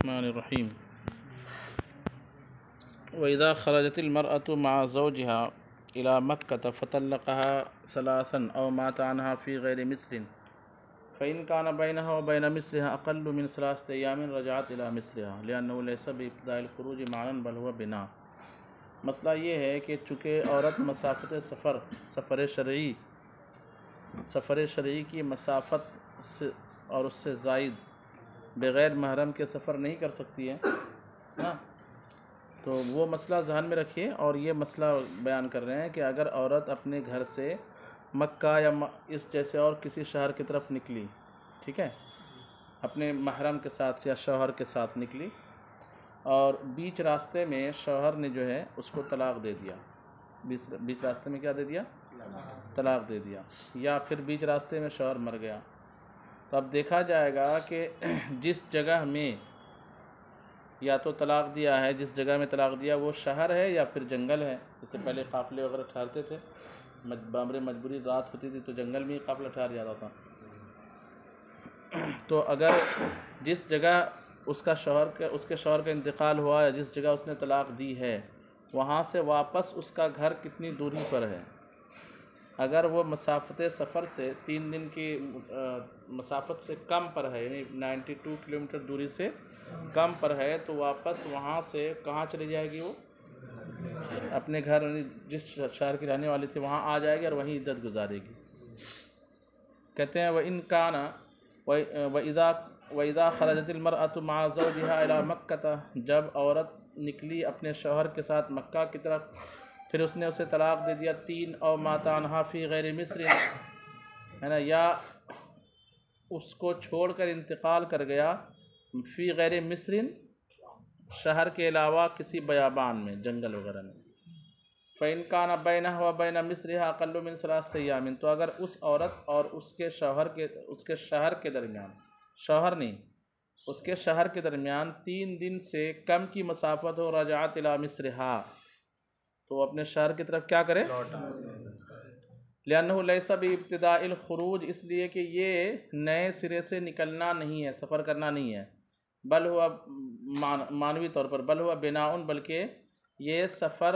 बिस्मिल्लाहिर्रहमानिर्रहीम। वइज़ा ख़रजतिल मरअतु मअ ज़ौजिहा इला मक्कता फ़तल्लक़हा सलासन औ मात अन्हा फ़ी ग़ैरि मिस्रिन फ़इन कान बैनहा व बैन मिस्रिहा अक़ल्लु मिन सलासति अय्यामिन रजअत इला मिस्रिहा लिअन्नहु लैसा बिइब्तिदाइल ख़ुरूज मानन बल हुवा बिना। मसला ये है कि चूँकि औरत मसाफ़त सफ़र शरई की मसाफ़त से और उससे ज़ायद बग़ैर महरम के सफ़र नहीं कर सकती है ना, तो वो मसला ज़हन में रखिए। और ये मसला बयान कर रहे हैं कि अगर औरत अपने घर से मक्का या इस जैसे और किसी शहर की तरफ निकली, ठीक है, अपने महरम के साथ या शौहर के साथ निकली और बीच रास्ते में शौहर ने जो है उसको तलाक़ दे दिया, बीच रास्ते में क्या दे दिया, तलाक़ दे दिया, या फिर बीच रास्ते में शौहर मर गया, तो अब देखा जाएगा कि जिस जगह में या तो तलाक़ दिया है, जिस जगह में तलाक़ दिया वो शहर है या फिर जंगल है। इससे पहले काफ़िले वगैरह ठहरते थे, बामरे मजबूरी रात होती थी तो जंगल में ही काफ़िला ठहर जाता था। तो अगर जिस जगह उसके शौहर का इंतकाल हुआ या जिस जगह उसने तलाक़ दी है वहाँ से वापस उसका घर कितनी दूरी पर है, अगर वो मसाफ़त सफ़र से 3 दिन की मसाफ़त से कम पर है, यानी 92 किलोमीटर दूरी से कम पर है, तो वापस वहाँ से कहाँ चली जाएगी, वो अपने घर जिस शहर की रहने वाली थी वहाँ आ जाएगी और वहीं इद्दत गुजारेगी। कहते हैं वइज़ा ख़रजतिल मरअतु मअ ज़ौजिहा इला मक्कता, जब औरत निकली अपने शौहर के साथ मक्का की तरफ, फिर उसने उसे तलाक़ दे दिया 3 औ मात अन्हा फ़ी ग़ैरि मिस्रिन, है ना, या उसको छोड़कर इंतकाल कर गया फ़ी ग़ैरि मिस्रिन, शहर के अलावा किसी बयाबान में, जंगल वगैरह में। फ़इन कान बैनहा व बैन मिस्रिहा अक़ल्लु मिन सलासति अय्यामिन, तो अगर उस औरत और उसके शहर के दरमियान, शौहर नहीं, उसके शहर के दरमियान 3 दिन से कम की मसाफ़त हो, रजअत इला मिस्रिहा, तो अपने शहर की तरफ क्या करे, लिअन्नहु लैसा बिइब्तिदाइल ख़ुरूज, इसलिए कि ये नए सिरे से निकलना नहीं है, सफ़र करना नहीं है, बल हुआ मानवी तौर पर, बल हुआ बिनाउन, बल्कि ये सफ़र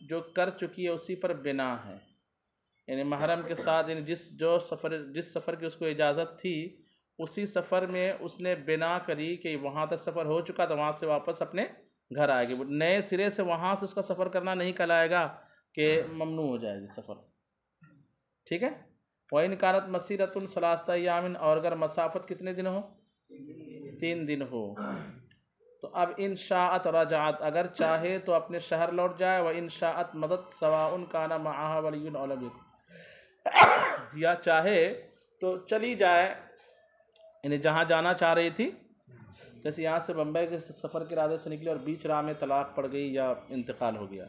जो कर चुकी है उसी पर बिना है, यानी महरम के साथ, यानी जिस सफ़र की उसको इजाज़त थी उसी सफ़र में उसने बिना करी कि वहाँ तक सफ़र हो चुका, तो वहाँ से वापस अपने घर आएगी। नए सिरे से वहाँ से उसका सफ़र करना नहीं कहलाएगा कि ममनू हो जाएगी सफ़र, ठीक है। वइन कानत मसीरतुन सलासता अय्यामिन, और अगर मसाफ़त कितने दिन हो, 3 दिन हो, तो अब इन शाअत रजअत, अगर चाहे तो अपने शहर लौट जाए, व इन शाअत मदद सवाउन काना मअहा वलियुन औ लम यकुन, या चाहे तो चली जाए, यानी जहाँ जाना चाह रही थी, जैसे यहाँ से बम्बई के सफ़र के इरादे से निकली और बीच राह में तलाक़ पड़ गई या इंतकाल हो गया,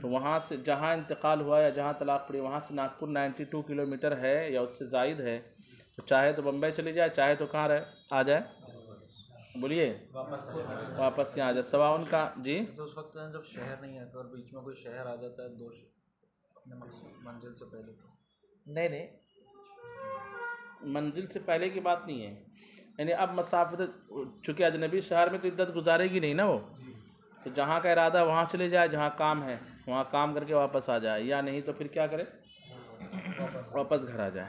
तो वहाँ से जहाँ इंतकाल हुआ या जहाँ तलाक़ पड़ी वहाँ से नागपुर 92 किलोमीटर है या उससे ज़ायद है, तो चाहे तो बम्बई चली जाए, चाहे तो कहाँ आ जाए, बोलिए, वापस यहाँ आ जाए, सवा उनका जी। तो उस वक्त जब शहर नहीं आता और बीच में कोई शहर आ जाता है अपने मंजिल से पहले, तो नहीं, मंजिल से पहले की बात नहीं है, यानी अब मसाफ़त, चूँकि अजनबी शहर में तो इद्दत गुजारेगी नहीं ना वो, तो जहाँ का इरादा वहाँ चले जाए, जहाँ काम है वहाँ काम करके वापस आ जाए, या नहीं तो फिर क्या करे, वापस घर आ जाए।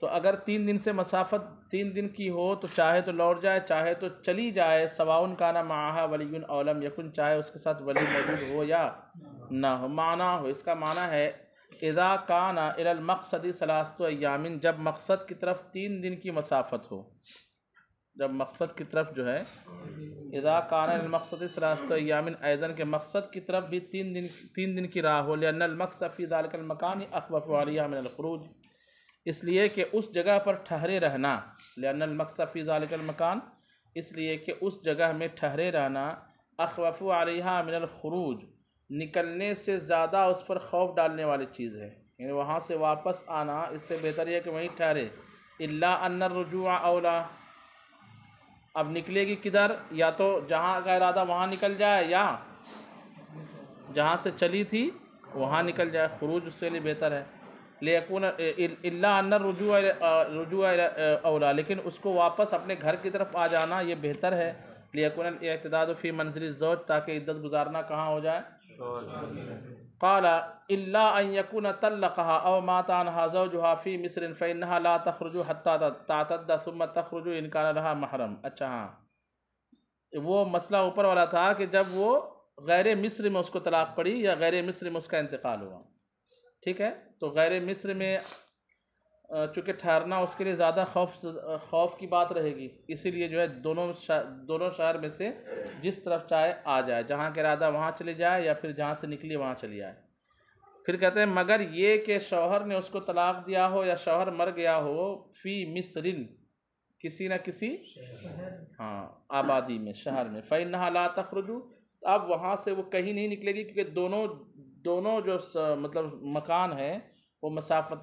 तो अगर 3 दिन से मसाफ़त 3 दिन की हो तो चाहे तो लौट जाए, चाहे तो चली जाए, सवाउन काना मअहा वलियुन औ लम यकुन, चाहे उसके साथ वली मौजूद हो या ना हो। माना हो, इसका माना है इज़ा काना इलल मक़सदी सलासतु अय्यामिन, जब मकसद की तरफ 3 दिन की मसाफ़त हो, जब मकसद की तरफ जो है, इज़ा काना इलल मक़सदी सलासतु अय्यामिन ऐज़न के मकसद की तरफ भी 3 दिन की राह हो, लिअन्नल मक़सद फ़ी ज़ालिकल मकान अख़वफ़ु अलैहा मिनल ख़ुरूज, इसलिए कि उस जगह पर ठहरे रहना, लिअन्नल मक़सद फ़ी ज़ालिकल मकान, इसलिए कि उस जगह में ठहरे रहना, अख़वफ़ु अलैहा मिनल ख़ुरूज, निकलने से ज़्यादा उस पर खौफ डालने वाली चीज़ है, यानी वहाँ से वापस आना इससे बेहतर है कि वहीं ठहरे। इल्ला अन्नर रुजूअ औला, अब निकलेगी किधर, या तो जहाँ का इरादा वहाँ निकल जाए या जहाँ से चली थी वहाँ निकल जाए, ख़ुरूज उससे लिए बेहतर है। लियकुन इल्ला अन्ना रुजू औला, लेकिन उसको वापस अपने घर की तरफ आ जाना ये बेहतर है। लियकुन इअ्तिदादु फ़ी मंज़िल ज़ौज, ताकि इद्दत गुजारना कहाँ हो जाए, क़ाला इल्ला अन यकुन तल्लक़हा औ मात अन्हा ज़ौजुहा फ़ी मिस्र फ़इन्नहा ला तख़रुजु हत्ता तातद्दा सुम्मा तख़रुजु इन कान लहा महरम। अच्छा हाँ, वो मसला ऊपर वाला था कि जब वो गैर मिस्र में उसको तलाक़ पड़ी या गैर मिस्र में उसका इंतकाल हुआ, ठीक है। तो गैर मिस्र में चूँकि ठहरना उसके लिए ज़्यादा खौफ की बात रहेगी, इसीलिए जो है दोनों शहर में से जिस तरफ चाहे आ जाए, जहाँ का इरादा वहाँ चले जाए या फिर जहाँ से निकली वहाँ चली जाए। फिर कहते हैं मगर ये कि शौहर ने उसको तलाक़ दिया हो या शौहर मर गया हो फ़ी मिस्रिन, किसी न किसी हाँ आबादी में, शहर में, फ़इन्नहा ला तख़रुजु, अब वहाँ से वो कहीं नहीं निकलेगी, क्योंकि दोनों जो मतलब मकान है वो मसाफ़त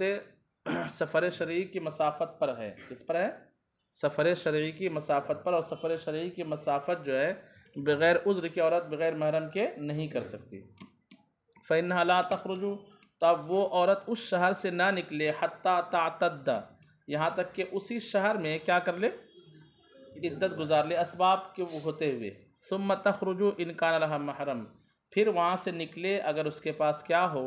सफ़र शरई की मसाफ़त पर है। किस पर है? सफ़र शरई की मसाफ़त पर। और सफ़र शरई की मसाफ़त जो है बग़ैर उज़्र की औरत बग़ैर महरम के नहीं कर सकती। फ़इन्नहा ला तख़रुजु, तब वो औरत उस शहर से ना निकले, हत्ता तातद्दा, यहाँ तक कि उसी शहर में क्या कर ले, इद्दत गुजार ले असबाब के होते हुए। सुम्मा तख़रुजु इन कान लहा महरम, फिर वहाँ से निकले अगर उसके पास क्या हो,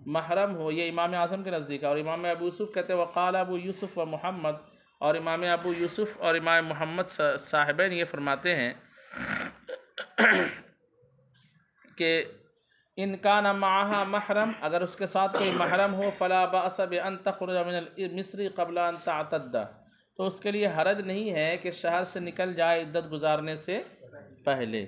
महरम हो। ये इमाम आज़म के नज़दीक है। और इमाम अबू यूसुफ़ कहते हैं वक़ाल अबू यूसुफ़ व मोहम्मद, और इमाम अबू यूसुफ़ और इमाम मोहम्मद साहिबैन ये फरमाते हैं कि इनका न माहा महरम, अगर उसके साथ कोई महरम हो, फ़ला बअस बिअन तख़रुज मिनल मिस्री क़ब्ल अन तअतद्दा, तो उसके लिए हरज नहीं है कि शहर से निकल जाए इद्दत गुजारने से पहले।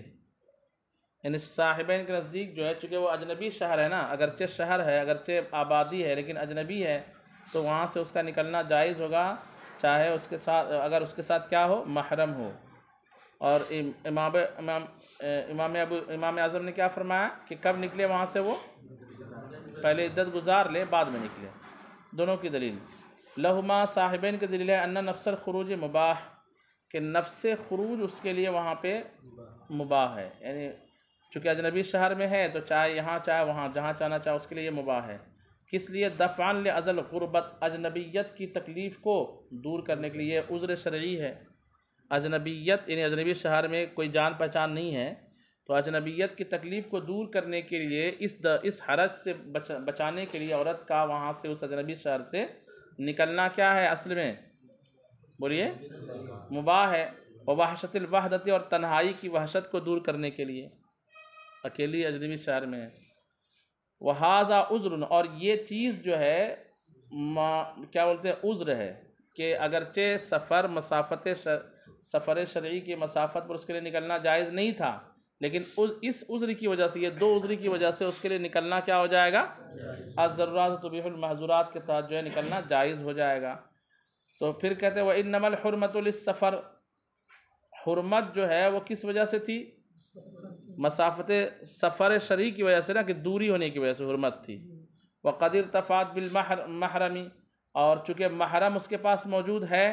यानी साहिबैन के नज़दीक जो है, चूँकि वो अजनबी शहर है ना, अगरचे शहर है, अगरचे आबादी है, लेकिन अजनबी है, तो वहाँ से उसका निकलना जायज़ होगा, चाहे उसके साथ अगर उसके साथ क्या हो, महरम हो। और इमाम आज़म ने क्या फरमाया कि कब निकले वहाँ से, वो पहले इद्दत गुजार ले बाद में निकले। दोनों की दलील लहुमा, साहिबैन की दलील है अन्ना नफ्सल खुरूज मुबाह, कि नफ्स खुरूज उसके लिए वहाँ पे मुबाह है। यानी चूँकि अजनबी शहर में है तो चाहे यहाँ चाहे वहाँ, जहाँ चाहना चाहे उसके लिए ये मुबाह है। किस लिए? दफ़अन ले अज़ल गुरबत, अजनबीयत की तकलीफ़ को दूर करने के लिए। उज़्र शरई है अजनबीयत, यानी अजनबी शहर में कोई जान पहचान नहीं है, तो अजनबीयत की तकलीफ़ को दूर करने के लिए इस हरज से बचाने के लिए औरत का वहाँ से उस अजनबी शहर से निकलना क्या है, असल में बोलिए मुबाह है। वहशतिल वहदती, और तन्हाई की वहशत को दूर करने के लिए, अकेली अजनबी शहर में है। वहाज़ा उज़्रुन, और ये चीज़ जो है क्या बोलते हैं, उज़्र है, कि अगरचे सफ़र शरई की मसाफ़त पर उसके लिए निकलना जायज़ नहीं था, लेकिन इस उज़्र की वजह से, ये दो उज़्र की वजह से उसके लिए निकलना क्या हो जाएगा, अज़्ज़रूरात तुबीहुल महज़ूरात के तहत जो है निकलना जायज़ हो जाएगा। तो फिर कहते हैं व इन्नमल हुर्मतु लिस्सफ़र, हुर्मत जो है वो किस वजह से थी, मसाफ़त सफ़र शरई की वजह से ना, कि दूरी होने की वजह से हुर्मत थी। व क़दिर तफ़ात बिल महरमी, और चूँकि महरम उसके पास मौजूद है,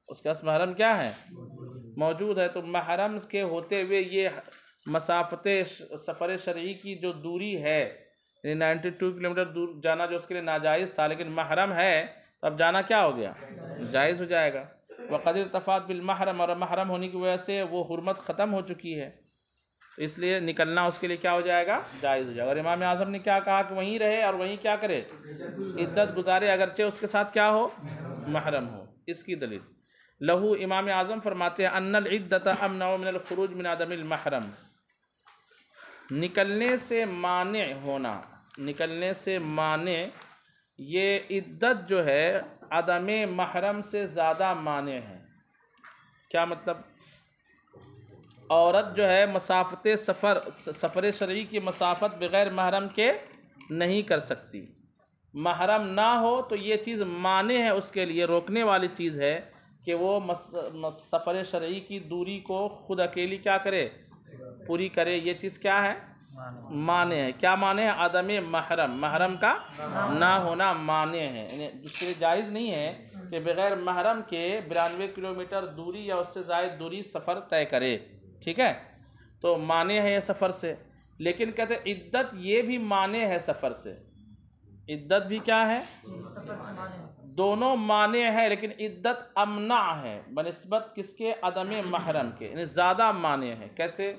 उसके पास महरम क्या है, मौजूद है, तो महरम के होते हुए ये मसाफ़त सफ़र शरई की जो दूरी है, 92 किलोमीटर दूर जाना जो उसके लिए नाजायज़ था, लेकिन महरम है तो अब जाना क्या हो गया, जायज़ हो जाएगा। वक़दिर तफ़ात बिल महरम, और महरम होने की वजह से वो हुर्मत ख़त्म हो चुकी है, इसलिए निकलना उसके लिए क्या हो जाएगा, जायज़ हो जाएगा। और इमाम आज़म ने क्या कहा कि वहीं रहे और वहीं क्या करे, इद्दत गुजारे, अगरचे उसके साथ क्या हो, महरम हो। इसकी दलील लहू, इमाम आज़म फरमाते हैं अन्नल इद्दत अमनअ मिनल खुरूज मिन अदमिल महरम, निकलने से माने होना, निकलने से माने, ये इद्दत जो है अदम महरम से ज़्यादा माने है। क्या मतलब, औरत जो है मसाफ़त सफ़र शरई की मसाफ़त बग़ैर महरम के नहीं कर सकती। महरम ना हो तो ये चीज़ माने है, उसके लिए रोकने वाली चीज़ है कि वो सफ़र शरई की दूरी को खुद अकेली क्या करे, पूरी करे। ये चीज़ क्या है, माने है। क्या माने है, आदम महरम, महरम का ना होना माने है। उसके लिए जायज़ नहीं है कि बग़ैर महरम के 92 किलोमीटर दूरी या उससे ज़ायद दूरी सफ़र तय करे, ठीक है, तो माने है ये सफ़र से। लेकिन कहते इद्दत ये भी माने है सफ़र से, इद्दत भी क्या है, दोनों माने हैं, लेकिन इद्दत अमना है बनिस्बत किसके, अदम महरम के, यानी ज़्यादा माने हैं। कैसे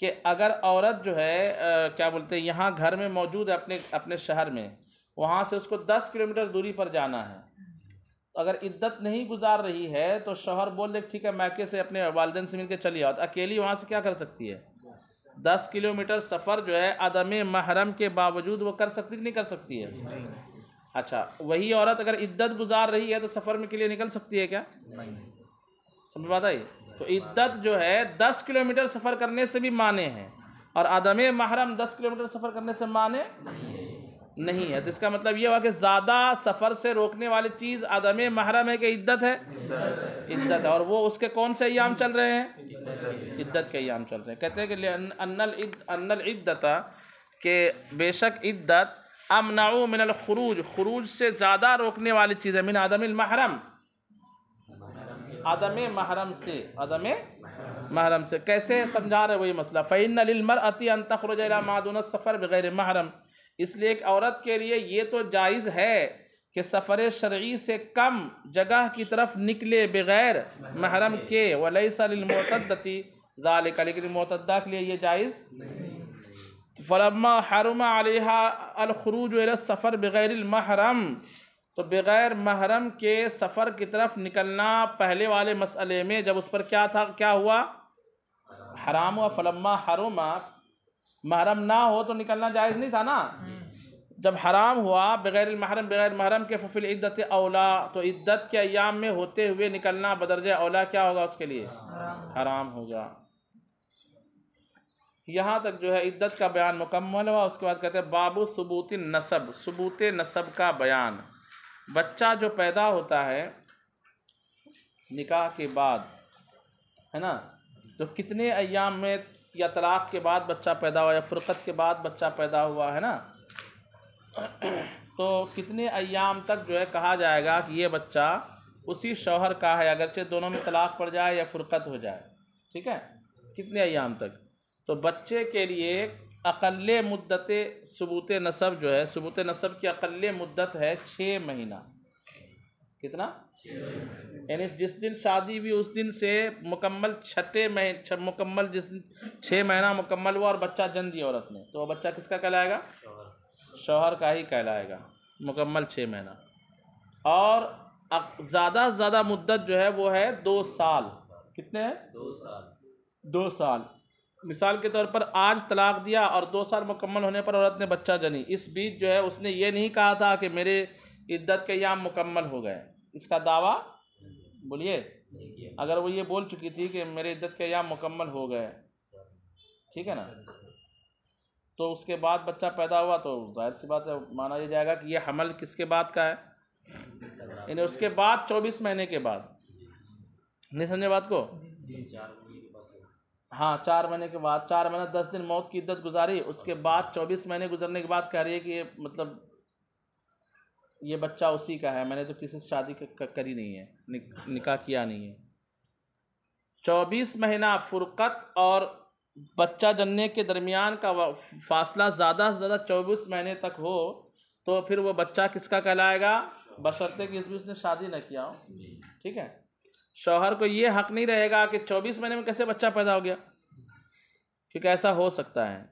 कि अगर औरत जो है क्या बोलते हैं यहाँ घर में मौजूद है अपने अपने शहर में, वहाँ से उसको 10 किलोमीटर दूरी पर जाना है, अगर इद्दत नहीं गुजार रही है तो शौहर बोल दे ठीक है मैके से अपने वालिदैन से मिलकर चली आओ, तो अकेली वहाँ से क्या कर सकती है, 10 किलोमीटर सफ़र जो है अदम महरम के बावजूद वो कर सकती कि नहीं कर सकती है। अच्छा, वही औरत अगर इद्दत गुजार रही है तो सफ़र में के लिए निकल सकती है क्या, नहीं। समझ बात आई। तो इद्दत जो है 10 किलोमीटर सफ़र करने से भी माने हैं, और अदम महरम 10 किलोमीटर सफ़र करने से माने नहीं है। तो इसका मतलब ये हुआ कि ज़्यादा सफ़र से रोकने वाली चीज़ अदम महरम है कि इद्दत है, इद्दत है, और वो उसके कौन से अय्याम चल रहे हैं, इद्दत के अय्याम चल रहे हैं। कहते हैं कि अन्नल इद्दत के बेशक इद्दत अमनउ मिनल खुरूज, खुरूज से ज़्यादा रोकने वाली चीज़ है, मिन अदमिल महरम, अदम महरम से, अदम महरम से। कैसे समझा रहे वही मसला, फ़इन्न लिलमरअति अन तख़रुज इला मा दून सफ़र बिग़ैर महरम, इसलिए एक औरत के लिए ये तो जायज़ है कि सफ़र शरई से कम जगह की तरफ निकले बग़ैर महरम के, वलैसा लिलमुअतद्दति ज़ालिका, लेकिन मुअतद्दा के लिए ये जायज़ नहीं। फलम्मा हरमा अलैहा अल खुरूज इला सफ़र बिग़ैर महरम, तो बग़ैर महरम के सफ़र की तरफ निकलना पहले वाले मसले में जब उस पर क्या था, क्या हुआ, हराम हुआ। फलम्मा हरमा, महरम ना हो तो निकलना जायज़ नहीं था ना, जब हराम हुआ बग़ैर महरम, बग़ैर महरम के फ़िल इद्दत औला, तो इद्दत के अय्याम में होते हुए निकलना बदरजा औला क्या होगा, उसके लिए हराम होगा। यहाँ तक जो है इद्दत का बयान मुकम्मल हुआ। उसके बाद कहते हैं बाबू सुबूत नसब, सुबूत नसब का बयान। बच्चा जो पैदा होता है निकाह के बाद, है ना, तो कितने अय्याम में, या तलाक़ के बाद बच्चा पैदा हुआ या फ़ुरक़त के बाद बच्चा पैदा हुआ, है ना, तो कितने अय्याम तक जो है कहा जाएगा कि ये बच्चा उसी शौहर का है, अगरचे दोनों में तलाक़ पड़ जाए या फ़ुरक़त हो जाए, ठीक है, कितने अय्याम तक। तो बच्चे के लिए अक़ल्ले मुद्दत सुबूत नसब जो है, सुबूत नसब की अक़ल्ले मुद्दत है 6 महीना। कितना, यानी जिस दिन शादी हुई उस दिन से मुकम्मल मुकम्मल जिस दिन 6 महीना मुकम्मल हुआ और बच्चा जन्म दिया औरत ने, तो वह बच्चा किसका कहलाएगा, शौहर का ही कहलाएगा, मुकम्मल 6 महीना। और ज़्यादा से ज़्यादा मुद्दत जो है वो है 2 साल। कितने हैं, 2 साल। 2 साल। मिसाल के तौर पर आज तलाक दिया और 2 साल मुकम्मल होने पर औरत ने बच्चा जनी, इस बीच जो है उसने ये नहीं कहा था कि मेरे इद्दत के अय्याम मुकम्मल हो गए, इसका दावा बोलिए, अगर वो ये बोल चुकी थी कि मेरे इद्दत के अय्याम मुकम्मल हो गए, ठीक है ना, तो उसके बाद बच्चा पैदा हुआ तो जाहिर सी बात है माना ये जाएगा कि ये हमल किसके बाद का है, यानी उसके बाद 24 महीने के बाद। नहीं समझे बात को, हाँ 4 महीने के बाद, 4 महीना 10 दिन मौत की इद्दत गुजारी, उसके बाद 24 महीने गुजरने के बाद कह रही है कि ये मतलब ये बच्चा उसी का है, मैंने तो किसी से शादी करी नहीं है, निकाह किया नहीं है। 24 महीना फ़ुरक़त और बच्चा जनने के दरमियान का फासला ज़्यादा से ज़्यादा 24 महीने तक हो, तो फिर वो बच्चा किसका कहलाएगा, बशर्ते कि इसमें उसने शादी न किया हो, ठीक है। शौहर को ये हक़ नहीं रहेगा कि 24 महीने में कैसे बच्चा पैदा हो गया, क्योंकि ऐसा हो सकता है।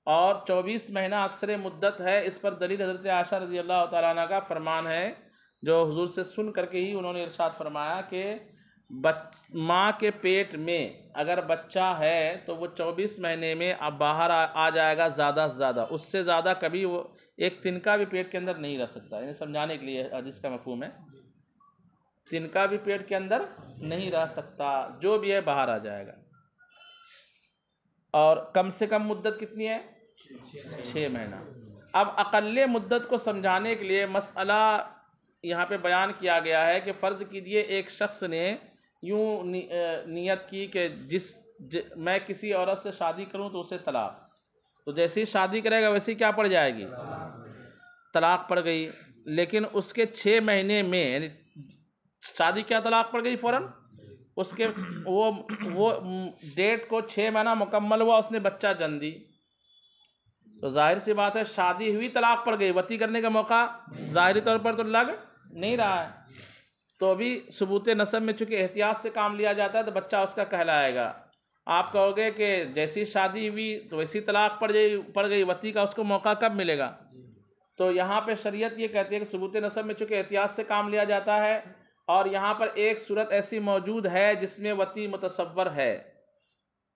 और 24 महीना अक्सर मुद्दत है, इस पर दलील हज़रत आयशा रज़ी अल्लाह तआला अन्हा का फरमान है, जो हुज़ूर से सुन करके ही उन्होंने इरशाद फरमाया कि माँ के पेट में अगर बच्चा है तो वो 24 महीने में अब बाहर आ जाएगा ज़्यादा से ज़्यादा, उससे ज़्यादा कभी वो एक तिनका भी पेट के अंदर नहीं रह सकता। इन्हें समझाने के लिए हदीस का मफ़हूम है, तिनका भी पेट के अंदर नहीं रह सकता, जो भी है बाहर आ जाएगा। और कम से कम मुद्दत कितनी है, 6 महीना। अब अक़ल्ले मुद्दत को समझाने के लिए मसला यहाँ पे बयान किया गया है कि फ़र्ज़ कीजिए एक शख्स ने यूँ नियत की कि मैं किसी औरत से शादी करूँ तो उसे तलाक, तो जैसे ही शादी करेगा वैसे ही क्या पड़ जाएगी, तलाक पड़ गई। लेकिन उसके 6 महीने में, यानी शादी क्या तलाक पड़ गई फ़ौरन, उसके वो डेट को 6 महीना मुकम्मल हुआ, उसने बच्चा जन्म दी, तो जाहिर सी बात है शादी हुई तलाक पड़ गई, वती करने का मौका ज़ाहिरी तौर पर तो लग नहीं रहा है। तो अभी सबूत नसब में चूँकि एहतियात से काम लिया जाता है तो बच्चा उसका कहलाएगा। आप कहोगे कि जैसी शादी हुई तो वैसी तलाक पड़ गई, वती का उसको मौका कब मिलेगा? तो यहाँ पे शरीयत ये कहती है कि सबूत नसब में चूँकि एहतियात से काम लिया जाता है और यहाँ पर एक सूरत ऐसी मौजूद है जिसमें वती मुतसव्वर है,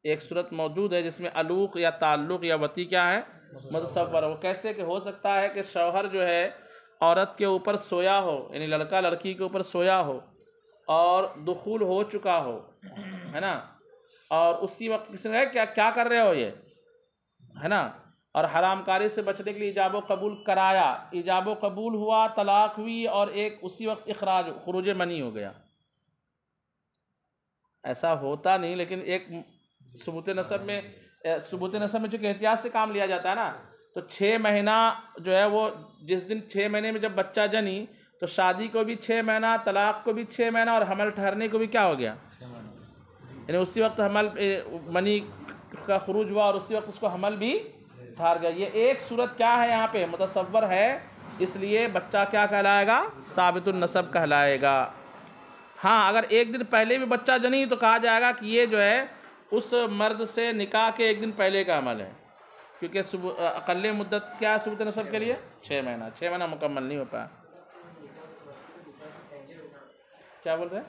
एक सूरत मौजूद है जिसमें अलूक़ या ताल्लुक़ या वती क्या है, मुतसव्वर। वो कैसे कि हो सकता है कि शौहर जो है औरत के ऊपर सोया हो, यानी लड़का लड़की के ऊपर सोया हो और दुखूल हो चुका हो, है ना, और उसी वक्त किसी ने क्या क्या कर रहे हो ये, है ना, और हरामकारी से बचने के लिए इजाब कबूल कराया, इजाब कबूल हुआ, तलाक हुई और एक उसी वक्त इखराज खुरूज मनी हो गया। ऐसा होता नहीं, लेकिन एक सबूत नसब में चूँकि एहतियात से काम लिया जाता है ना, तो 6 महीना जो है वो जिस दिन 6 महीने में जब बच्चा जनी तो शादी को भी 6 महीना, तलाक को भी 6 महीना और हमल ठहरने को भी क्या हो गया, यानी उसी वक्त हमल मनी का खुरूज हुआ और उसी वक्त उसको हमल भी ठहर गया। ये एक सूरत क्या है यहाँ पे मुतसव्वर है, इसलिए बच्चा क्या कहलाएगा, साबितुन नसब कहलाएगा। हाँ, अगर एक दिन पहले भी बच्चा जनी तो कहा जाएगा कि ये जो है उस मर्द से निकाह के एक दिन पहले का अमल है, क्योंकि अक़ल्ले मुद्दत क्या है सबूत नसब के लिए, 6 महीना। 6 महीना मुकम्मल नहीं हो पाया। क्या बोल रहे हैं?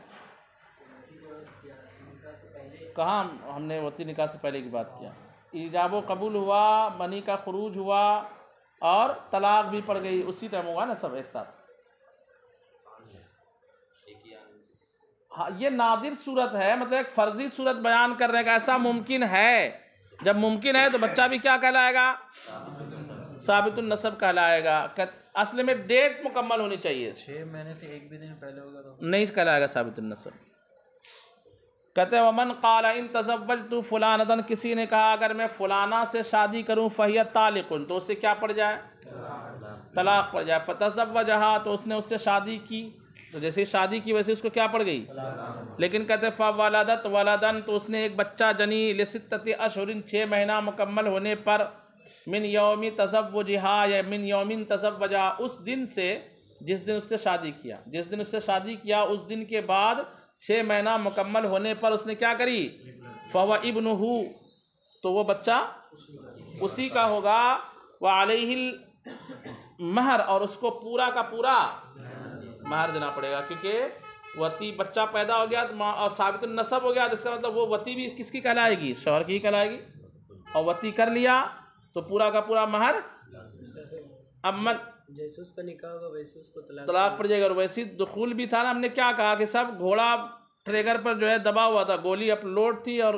कहाँ हमने वती निकाह से पहले की बात किया? इजाबो कबूल हुआ, मनी का खुरूज हुआ और तलाक भी पड़ गई, उसी टाइम हुआ ना सब एक साथ। हाँ, ये नादिर सूरत है, मतलब एक फर्जी सूरत बयान करने का। ऐसा मुमकिन है, जब मुमकिन है तो बच्चा भी क्या कहलाएगा, साबितुन नसब कहलाएगा। असल में डेट मुकम्मल होनी चाहिए, 6 महीने से एक भी दिन पहले होगा तो नहीं कहलाएगा साबितुन नसब। कहते हैं वमन क़ाल इन तज़व्वजतु फुलानतन, किसी ने कहा अगर मैं फलाना से शादी करूं फ़हिय तालिकुन, तो उससे क्या पड़ जाए, तलाक पड़ जाए। फ़तज़व्वजहा, तो उसने उससे शादी की, तो जैसे ही शादी की वैसे उसको क्या पड़ गई। लेकिन कहते फ़वलदत वलदन, तो उसने एक बच्चा जनी लिसित्तति अशहुरिन, 6 महीना मुकम्मल होने पर, मिन यौमि तज़व्वुजिहा या मिन यौमिन तज़व्वजा, उस दिन से जिस दिन उससे शादी किया, जिस दिन उससे शादी किया उस दिन के बाद 6 महीना मुकम्मल होने पर उसने क्या करी, फ़हुव इब्नुहु, तो वो बच्चा उसी का होगा। व अलैहिल महर, और उसको पूरा का पूरा महर देना पड़ेगा, क्योंकि वती बच्चा पैदा हो गया तो और साबितुन नसब हो गया, तो इसका मतलब वो वती भी किसकी कहलाएगी, शौहर की ही कहलाएगी। और वती कर लिया तो पूरा का पूरा महर, अमन जैसे उसका निकाह होगा वैसे उसको तलाक पड़ जाएगा। और वैसे दुखूल भी था ना, हमने क्या कहा कि सब घोड़ा ट्रेगर पर जो है दबा हुआ था, गोली अपलोड थी और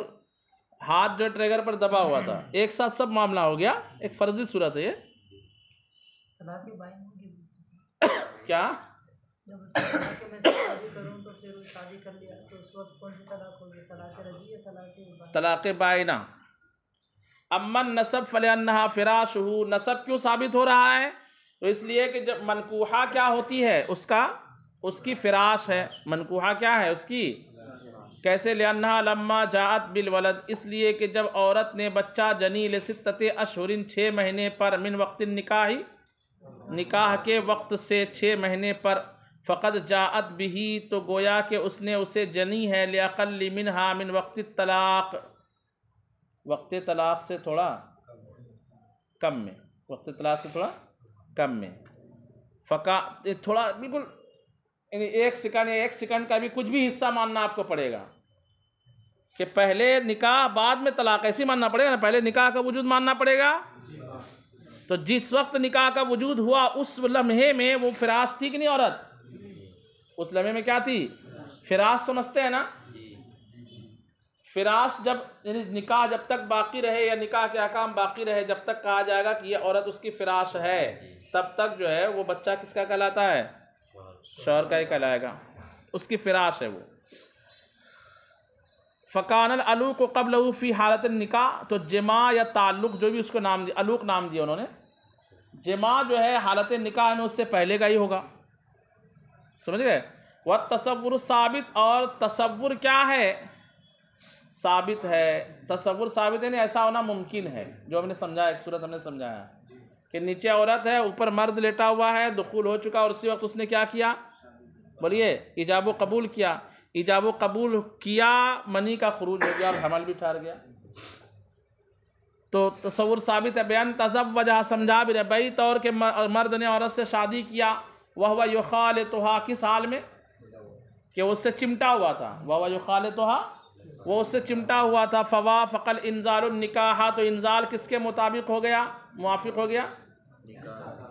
हाथ जो ट्रेगर पर दबा हुआ था, एक साथ सब मामला हो गया। एक फर्जी सूरत है ये। क्या जब मैं शादी करूं तो फिर शादी कर लिया तो उस वक्त कौन सी तलाक होगी, तलाक रजी या तलाक बाइना। अम्मन नसब फलन्नहा फिराशहु, नसब क्यों साबित हो रहा है, तो इसलिए कि जब मनकूहा क्या होती है, उसकी फिराश है। मनकूहा क्या है उसकी, कैसे, लिअन्नहा लम्मा जाअत बिल वलद, इसलिए कि जब औरत ने बच्चा जनी लिसित्तति अशहुरिन, 6 महीने पर, मिन वक्तिन निकाही, निकाह के वक्त से 6 महीने पर, फ़क़द जाअत बिही, तो गोया कि उसने उसे जनी है, लिअक़ल्लि मिनहा मिन वक्ति तलाक, वक्त तलाक से थोड़ा कम में, वक्त तलाक से थोड़ा कम में। फ़का थोड़ा बिल्कुल एक सेकंड का भी कुछ भी हिस्सा मानना आपको पड़ेगा कि पहले निकाह बाद में तलाक, ऐसे मानना पड़ेगा ना, पहले निकाह का वजूद मानना पड़ेगा। तो जिस वक्त निकाह का वजूद हुआ उस लम्हे में वो फिराश थी कि नहीं औरत, उस लम्हे में क्या थी, फिराश समझते हैं ना। फिराश जब निकाह जब तक बाकी रहे या निकाह के अहकाम बाकी रहे, जब तक कहा जाएगा कि ये औरत उसकी फिराश है, तब तक जो है वो बच्चा किसका कहलाता है, शौहर का ही कहलाएगा, उसकी फिराश है वो। फ़कानल अलूक़ क़ब्लहु फ़ी हालत निकाह, तो जिमा या ताल्लुक़ जो भी उसको नाम दिया, अलूक़ नाम दिया उन्होंने, जिमा जो है हालत निकाह में उससे पहले का ही होगा, समझ गए। व तसव्वुर साबित, और तसव्वुर क्या है, साबित है, तसव्वुर साबित है, नहीं ऐसा होना मुमकिन है, जो हमने समझा, एक सूरत हमने समझाया कि नीचे औरत है, ऊपर मर्द लेटा हुआ है, दुखूल हो चुका और उसी वक्त उसने क्या किया, बोलिए, इजाब कबूल किया। इजाब कबूल किया, मनी का खुरूज हो गया और हमल भी ठहर गया, तो तसव्वुर साबित है। बयान तज़व्वजा, समझा भी रहे, बई तौर के मर्द ने औरत से शादी किया, वह युखालितुहा, किस हाल में कि उससे चिमटा हुआ था, वह युखालितुहा, वो उससे चिमटा हुआ था। फवाफ़क़ल इंज़ालुन निकाहा, तो इंज़ाल किसके मुताबिक हो गया, मुआफ़िक हो गया,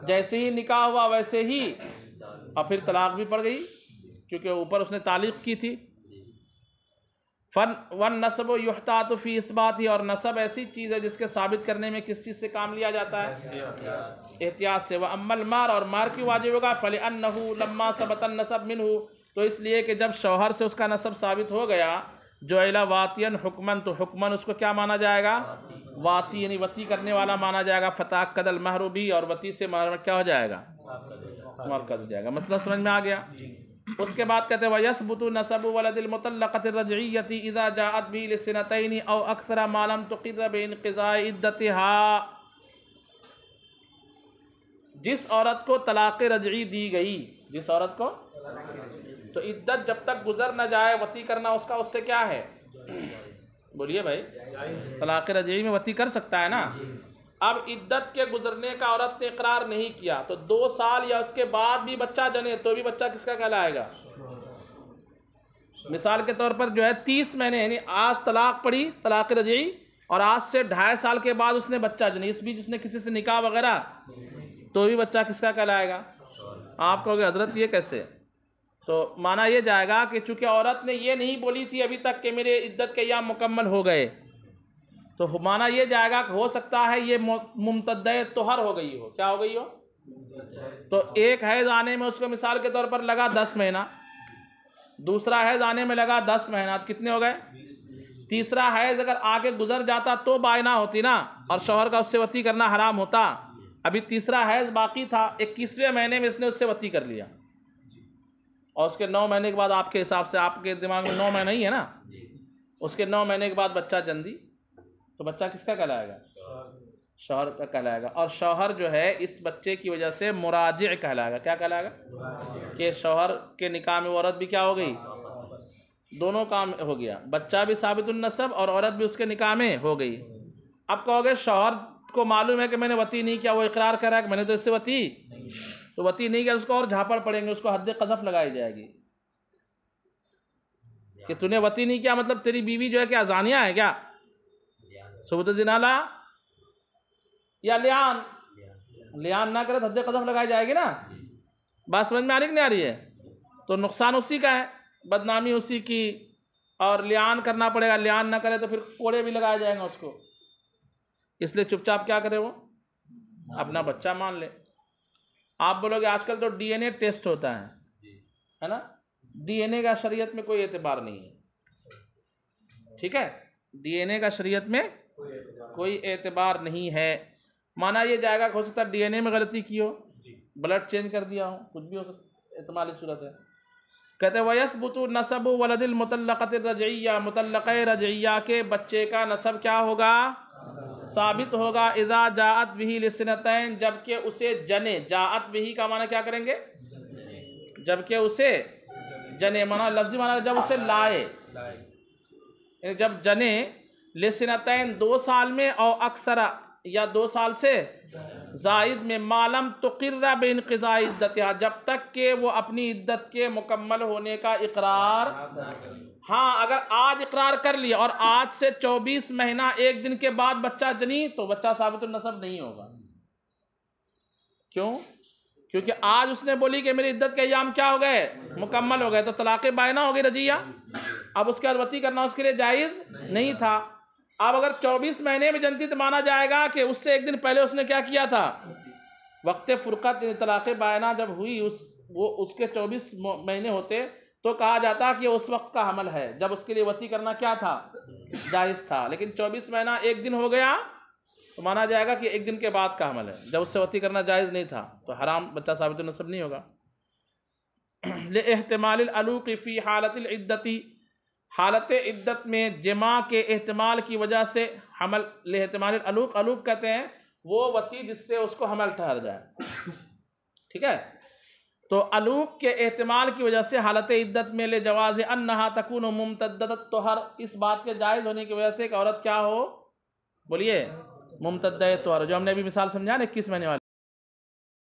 जैसे ही निकाह हुआ वैसे ही, और फिर तलाक भी पड़ गई क्योंकि ऊपर उसने तालीक़ की थी। वन नसब युहतात फ़ी इस्बात ही, और नसब ऐसी चीज़ है जिसके साबित करने में किस चीज़ से काम लिया जाता है, एहतियात से। वह अम्मल मार, और मार क्यों वाजिब होगा, फ़लिअन्नहु लम्मा सबतन नसब मिनहु, तो इसलिए कि जब शौहर से उसका नसब साबित हो गया, जो इला वातियन हुक्मन, तो हुक्मन उसको क्या माना जाएगा, वाती यानी वती करने वाला माना जाएगा। फ़ताक़दल महर भी, और वती से महर क्या हो जाएगा, मुअक्कद हो जाएगा। मसला समझ में आ गया। उसके बाद कहते हैं वयस्बुतु नसबु वलदिल मुतल्लक़ति रजइय्यति इज़ा जाअत बिही लिसनतैनि औ अक्सर मा लम तुक़िर्र बिइन्क़िज़ाइ इद्दतिहा, जिस औरत को तलाक़ रजई दी गई, जिस औरत को, तो इद्दत जब तक गुजर न जाए वती करना उसका उससे क्या है, बोलिए भाई, तलाक़ रजई में वती कर सकता है ना। अब इद्दत के गुजरने का औरत ने इकरार नहीं किया, तो 2 साल या उसके बाद भी बच्चा जने, तो भी बच्चा किसका कहलाएगा। मिसाल के तौर पर जो है 30 महीने, यानी आज तलाक पड़ी, तलाक़ रजई, और आज से 2.5 साल के बाद उसने बच्चा जने, इस बीच उसने किसी से निकाह वगैरह, तो भी बच्चा किसका कहलाएगा। आप कहोगे हजरत ये कैसे, तो माना ये जाएगा कि चूँकि औरत ने ये नहीं बोली थी अभी तक कि मेरे इद्दत के अय्याम मुकम्मल हो गए, तो माना ये जाएगा कि हो सकता है ये मुमतद्दे तोहर हो गई हो, क्या हो गई हो, तो एक हैज़ आने में उसको मिसाल के तौर पर लगा 10 महीना, दूसरा हैज़ आने में लगा 10 महीना, तो कितने हो गए, तीसरा हैज़ अगर आगे गुजर जाता तो बायना होती ना, और शौहर का उससे वती करना हराम होता। अभी तीसरा हैज़ बाकी था, 21वें महीने में इसने उससे वती कर लिया, और उसके 9 महीने के बाद आपके हिसाब से, आपके दिमाग में 9 महीना ही है ना, उसके 9 महीने के बाद बच्चा जन्दी, तो बच्चा किसका कहलाएगा, शौहर का कहलाएगा। और शौहर जो है इस बच्चे की वजह से मुराजिअ कहलाएगा, क्या कहलाएगा, कि शौहर के निकाह में औरत भी क्या हो गई, दोनों काम हो गया, बच्चा भी साबितुन नसब और औरत भी उसके निकाह में हो गई। अब कहोगे शौहर को मालूम है कि मैंने वती नहीं किया, वो इकरार कर रहा है कि मैंने तो इससे वती, तो वती नहीं किया, उसको और झापड़ पड़ेंगे, उसको हद्द क़ज़फ़ लगाई जाएगी कि तूने वती नहीं किया, मतलब तेरी बीवी जो है क्या ज़ानिया है क्या, सुबत जिनाला या लियान, लियान ना करे तो हद्द क़ज़फ़ लगाई जाएगी ना। बात समझ में आ रही कि नहीं आ रही है, तो नुकसान उसी का है, बदनामी उसी की, और लियान करना पड़ेगा, लियान ना करे तो फिर कोड़े भी लगाए जाएंगे उसको, इसलिए चुपचाप क्या करे, वो अपना बच्चा मान ले। आप बोलोगे आजकल तो DNA टेस्ट होता है ना, DNA का शरीयत में कोई एतबार नहीं है, ठीक है, DNA का शरीयत में कोई एतबार नहीं है। माना ये जाएगा हो सकता है DNA में गलती की हो, ब्लड चेंज कर दिया हो, कुछ भी हो सकता, एहतमाली सूरत है। कहते हैं वयस्बुतु नसबु वलदिल मुतल्लक़ति रजइया, मुतल्लक़े रजइया के बच्चे का नसब क्या होगा, साबित होगा। इज़ा जाअत बिही लिसनतैन, जबकि उसे जने, जाअत बिही का माना क्या करेंगे, जबकि उसे जने, माना लफ्ज़ी माना जब उसे लाए, जब जने, लिसनतैन 2 साल में, और अक्सरा या 2 साल से जायद में, मालम तुक़िर्र बिइन्क़िज़ाइ इद्दतिहा, जब तक के वो अपनी इद्दत के मुकम्मल होने का इकरार, हाँ अगर आज इकरार कर लिया और आज से 24 महीना 1 दिन के बाद बच्चा जनी, तो बच्चा साबितुन नसब नहीं होगा। क्यों, क्योंकि आज उसने बोली कि मेरी इद्दत के अय्याम क्या हो गए, मुकम्मल हो गए, तो तलाक़ बायना हो गई रजिया, अब उसके बाद वती करना उसके लिए जायज़ नहीं था। अब अगर 24 महीने में जनती तो माना जाएगा कि उससे 1 दिन पहले उसने क्या किया था, वक्त फ़ुरक़त तलाक़ बायना जब हुई, उसके 24 महीने होते तो कहा जाता कि उस वक्त का हमल है जब उसके लिए वती करना क्या था, जायज़ था। लेकिन 24 महीना 1 दिन हो गया तो माना जाएगा कि 1 दिन के बाद का हमल है, जब उससे वती करना जायज़ नहीं था, तो हराम बच्चा साबितुन नसब नहीं होगा। ले एहतिमालिल अलूक़ि फ़ी हालतिल इद्दती, हालत इद्दत में जमा के एहतमाल की वजह से हमल एहतमाल अलूक, अलूक कहते हैं वो वती जिससे उसको हमल ठहर जाए, ठीक है। तो अलूक के एहतमाल की वजह से हालत इद्दत में ले जवाज़ अन्नहा तकून मुमतद्दत तोहर, इस बात के जायज़ होने की वजह से एक औरत क्या हो, बोलिए, मुमतद्दे तोहर, जो हमने अभी मिसाल समझा ना 21 महीने वाली।